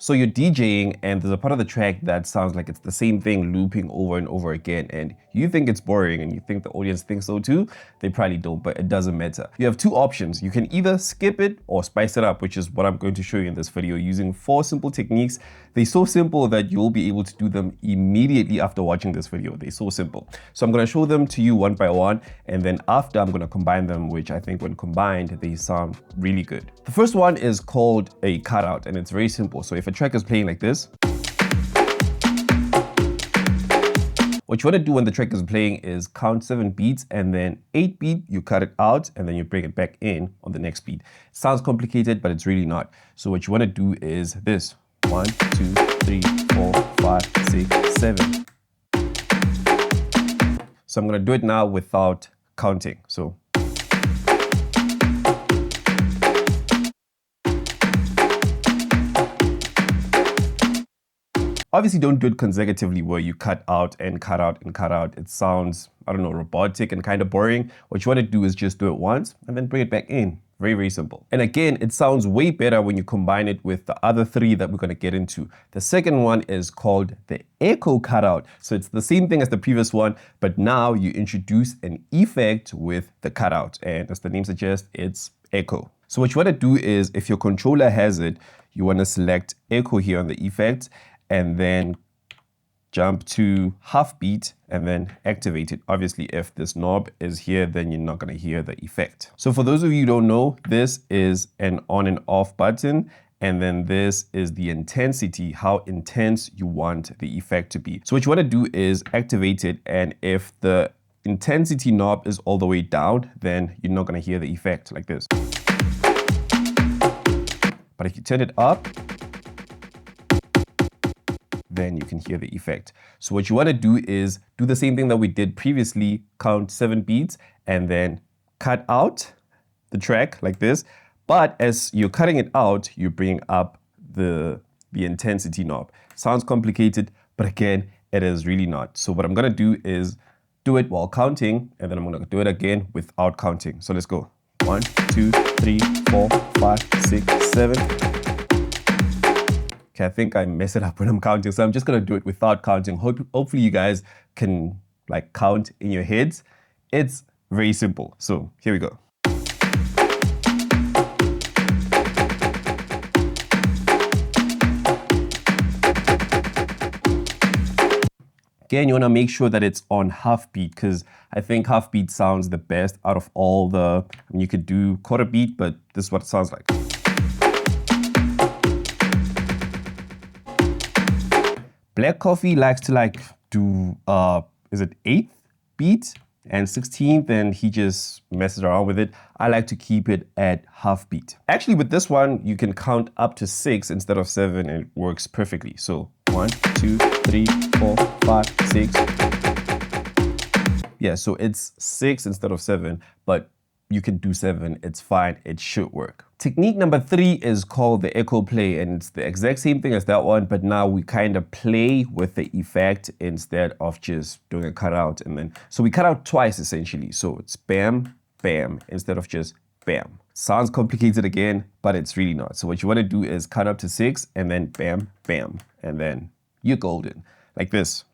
So you're DJing and there's a part of the track that sounds like it's the same thing looping over and over again, and you think it's boring and you think the audience thinks so too. They probably don't, but it doesn't matter. You have two options. You can either skip it or spice it up, which is what I'm going to show you in this video using 4 simple techniques. They're so simple that you'll be able to do them immediately after watching this video. They're so simple. So I'm going to show them to you one by one, and then after I'm going to combine them, which I think when combined, they sound really good. The first one is called a cutout, and it's very simple. So if a track is playing like this, what you want to do when the track is playing is count 7 beats, and then 8 beat, you cut it out, and then you bring it back in on the next beat. It sounds complicated, but it's really not. So what you want to do is this: 1, 2, 3, 4, 5, 6, 7. So I'm going to do it now without counting. So obviously don't do it consecutively where you cut out and cut out and cut out. It sounds, I don't know, robotic and kind of boring. What you want to do is just do it once and then bring it back in. Very, very simple. And again, it sounds way better when you combine it with the other 3 that we're going to get into. The second one is called the echo cutout. So it's the same thing as the previous one, but now you introduce an effect with the cutout. And as the name suggests, it's echo. So what you want to do is, if your controller has it, you want to select echo here on the effect, and then jump to half beat and then activate it. Obviously, if this knob is here, then you're not going to hear the effect. So for those of you who don't know, this is an on and off button. And then this is the intensity, how intense you want the effect to be. So what you want to do is activate it. And if the intensity knob is all the way down, then you're not going to hear the effect like this. But if you turn it up, then you can hear the effect. So what you want to do is do the same thing that we did previously, count 7 beats and then cut out the track like this. But as you're cutting it out, you bring up the intensity knob. Sounds complicated, but again, it is really not. So what I'm going to do is do it while counting, and then I'm going to do it again without counting. So let's go. 1, 2, 3, 4, 5, 6, 7. Okay, I think I mess it up when I'm counting, so I'm just gonna do it without counting. Hopefully you guys can like count in your heads. It's very simple. So here we go. Again, you wanna make sure that it's on half beat, because I think half beat sounds the best out of all the, I mean, you could do quarter beat, but this is what it sounds like. Black Coffee likes to like do, is it 8th beat and 16th, and he just messes around with it. I like to keep it at half beat. Actually, with this one, you can count up to 6 instead of 7, and it works perfectly. So 1, 2, 3, 4, 5, 6. Yeah, so it's 6 instead of 7, but you can do 7, it's fine, it should work. Technique number 3 is called the echo play, and it's the exact same thing as that one, but now we kind of play with the effect instead of just doing a cutout. And then, so we cut out twice essentially. So it's bam, bam, instead of just bam. Sounds complicated again, but it's really not. So what you want to do is cut up to 6 and then bam, bam, and then you're golden, like this.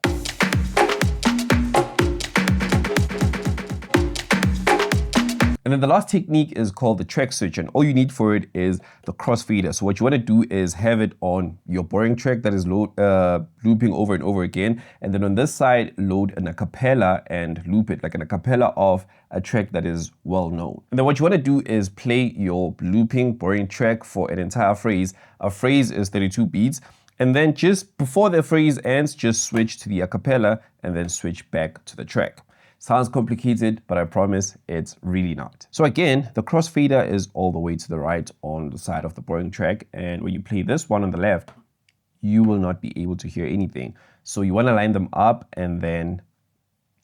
And then the last technique is called the track switch, and all you need for it is the crossfader. So what you want to do is have it on your boring track that is looping over and over again, and then on this side load an acapella and loop it like an acapella of a track that is well known. And then what you want to do is play your looping boring track for an entire phrase. A phrase is 32 beats. And then just before the phrase ends, just switch to the acapella and then switch back to the track. Sounds complicated, but I promise it's really not. So again, the crossfader is all the way to the right on the side of the boring track. And when you play this one on the left, you will not be able to hear anything. So you want to line them up, and then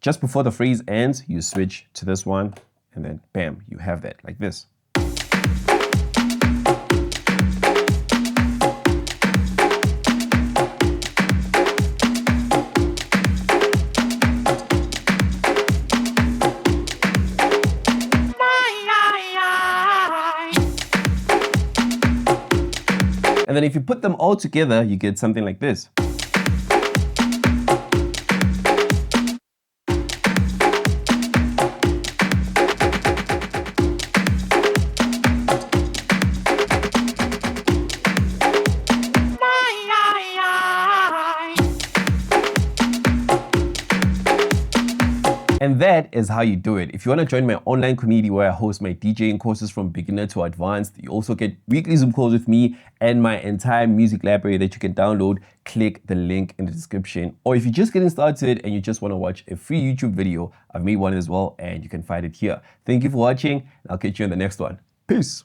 just before the phrase ends, you switch to this one, and then bam, you have that like this. And And then if you put them all together, you get something like this. And that is how you do it. If you want to join my online community where I host my DJing courses from beginner to advanced, you also get weekly Zoom calls with me and my entire music library that you can download. Click the link in the description. Or if you're just getting started and you just want to watch a free YouTube video, I've made one as well and you can find it here. Thank you for watching. I'll catch you in the next one. Peace.